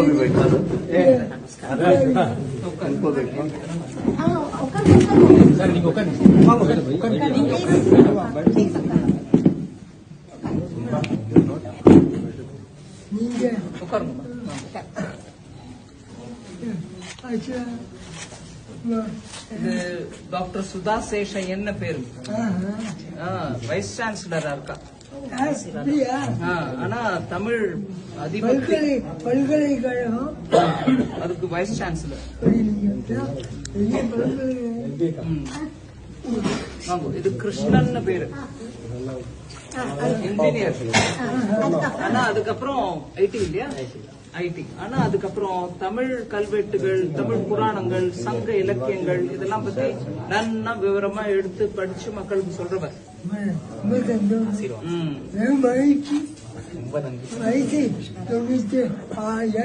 भी बैठा था उनको देखो இது டாக்டர் சுதா சேஷன் என்ன பேரு வைஸ் சான்சலரா இருக்கா. ஆனா தமிழ் அதிபதி பல்கலைக்கழகம் அதுக்கு வைஸ் சான்சலர். இது கிருஷ்ணன் பேரு இன்ஜினியர். ஆனா அதுக்கப்புறம் ஐடி இல்லையா, ஐடி. ஆனா அதுக்கப்புறம் தமிழ் கல்வெட்டுகள், தமிழ் புராணங்கள், சங்க இலக்கியங்கள் இதெல்லாம் பத்தி நன்னா விவரமா எடுத்து படிச்சு மக்களுக்கு சொல்றவர். மகிழ்ச்சி 96